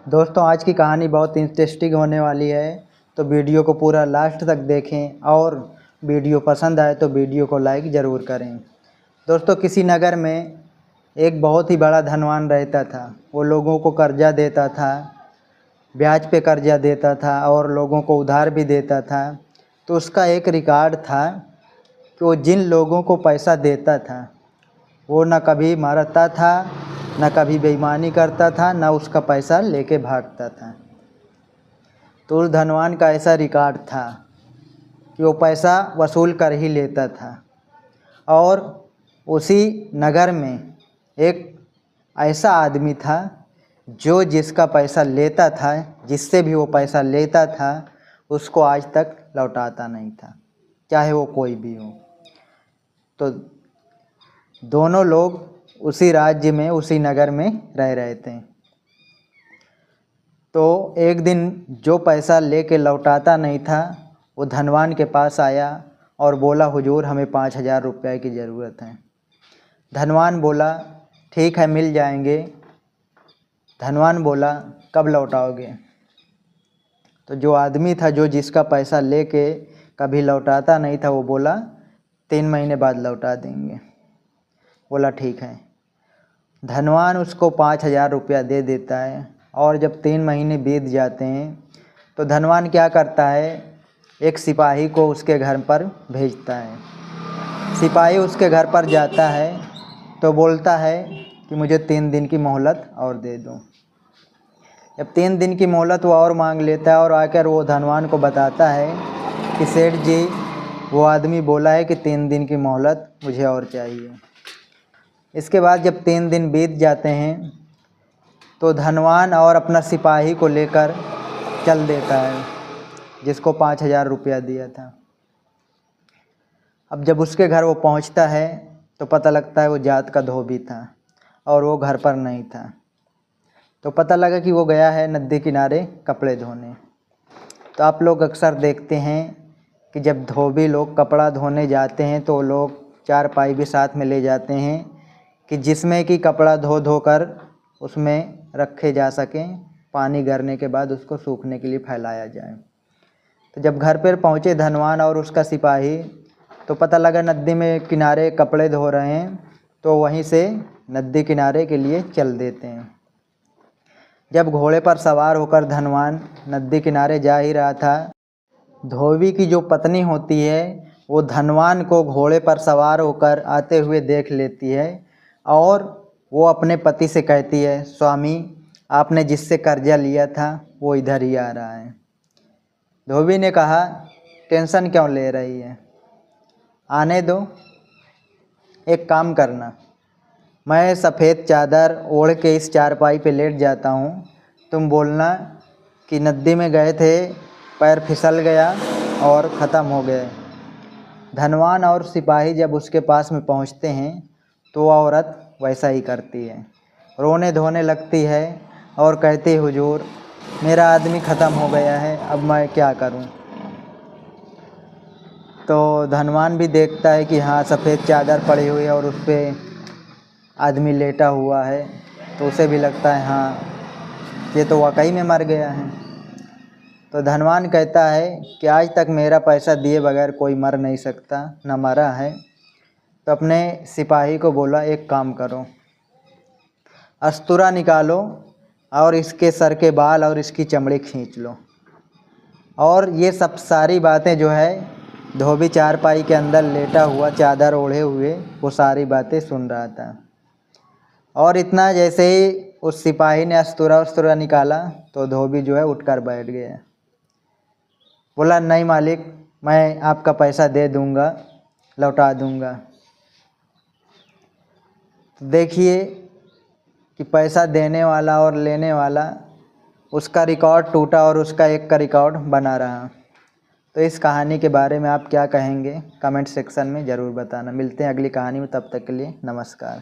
दोस्तों आज की कहानी बहुत इंटरेस्टिंग होने वाली है, तो वीडियो को पूरा लास्ट तक देखें और वीडियो पसंद आए तो वीडियो को लाइक ज़रूर करें। दोस्तों किसी नगर में एक बहुत ही बड़ा धनवान रहता था। वो लोगों को कर्जा देता था, ब्याज पे कर्जा देता था और लोगों को उधार भी देता था। तो उसका एक रिकॉर्ड था कि वो जिन लोगों को पैसा देता था वो न कभी मरता था, न कभी बेईमानी करता था, न उसका पैसा लेके भागता था। तो उस धनवान का ऐसा रिकॉर्ड था कि वो पैसा वसूल कर ही लेता था। और उसी नगर में एक ऐसा आदमी था जो जिसका पैसा लेता था, जिससे भी वो पैसा लेता था, उसको आज तक लौटाता नहीं था, चाहे वो कोई भी हो। तो दोनों लोग उसी राज्य में, उसी नगर में रह रहे थे। तो एक दिन जो पैसा लेके लौटाता नहीं था वो धनवान के पास आया और बोला, हुजूर हमें 5,000 रुपये की ज़रूरत है। धनवान बोला, ठीक है मिल जाएंगे। धनवान बोला, कब लौटाओगे? तो जो आदमी था, जो जिसका पैसा लेके कभी लौटाता नहीं था, वो बोला 3 महीने बाद लौटा देंगे। बोला ठीक है। धनवान उसको 5,000 रुपया दे देता है। और जब 3 महीने बीत जाते हैं तो धनवान क्या करता है, एक सिपाही को उसके घर पर भेजता है। सिपाही उसके घर पर जाता है तो बोलता है कि मुझे 3 दिन की मोहलत और दे दो। जब 3 दिन की मोहलत वो और मांग लेता है और आकर वो धनवान को बताता है कि सेठ जी, वो आदमी बोला है कि 3 दिन की मोहलत मुझे और चाहिए। इसके बाद जब 3 दिन बीत जाते हैं तो धनवान और अपना सिपाही को लेकर चल देता है, जिसको 5,000 रुपया दिया था। अब जब उसके घर वो पहुंचता है तो पता लगता है वो जात का धोबी था और वो घर पर नहीं था। तो पता लगा कि वो गया है नदी किनारे कपड़े धोने। तो आप लोग अक्सर देखते हैं कि जब धोबी लोग कपड़ा धोने जाते हैं तो लोग 4 पाई भी साथ में ले जाते हैं कि जिसमें कि कपड़ा धो धोकर उसमें रखे जा सकें, पानी गिरने के बाद उसको सूखने के लिए फैलाया जाए। तो जब घर पर पहुँचे धनवान और उसका सिपाही, तो पता लगा नदी में किनारे कपड़े धो रहे हैं, तो वहीं से नदी किनारे के लिए चल देते हैं। जब घोड़े पर सवार होकर धनवान नदी किनारे जा ही रहा था, धोबी की जो पत्नी होती है वो धनवान को घोड़े पर सवार होकर आते हुए देख लेती है और वो अपने पति से कहती है, स्वामी आपने जिससे कर्जा लिया था वो इधर ही आ रहा है। धोबी ने कहा, टेंशन क्यों ले रही है, आने दो। एक काम करना, मैं सफ़ेद चादर ओढ़ के इस चारपाई पे लेट जाता हूँ, तुम बोलना कि नदी में गए थे, पैर फिसल गया और ख़त्म हो गए। धनवान और सिपाही जब उसके पास में पहुँचते हैं तो वह औरत वैसा ही करती है, रोने धोने लगती है और कहती है, हुजूर मेरा आदमी ख़त्म हो गया है, अब मैं क्या करूं? तो धनवान भी देखता है कि हाँ सफ़ेद चादर पड़ी हुई है और उस पर आदमी लेटा हुआ है, तो उसे भी लगता है हाँ ये तो वाकई में मर गया है। तो धनवान कहता है कि आज तक मेरा पैसा दिए बगैर कोई मर नहीं सकता, न मरा है। तो अपने सिपाही को बोला, एक काम करो, अस्तूरा निकालो और इसके सर के बाल और इसकी चमड़ी खींच लो। और ये सब सारी बातें जो है धोबी चारपाई के अंदर लेटा हुआ चादर ओढ़े हुए वो सारी बातें सुन रहा था। और इतना जैसे ही उस सिपाही ने अस्तूरा निकाला तो धोबी जो है उठकर बैठ गया। बोला, नहीं मालिक, मैं आपका पैसा दे दूंगा, लौटा दूंगा। देखिए कि पैसा देने वाला और लेने वाला, उसका रिकॉर्ड टूटा और उसका एक का रिकॉर्ड बना रहा। तो इस कहानी के बारे में आप क्या कहेंगे, कमेंट सेक्शन में ज़रूर बताना। मिलते हैं अगली कहानी में, तब तक के लिए नमस्कार।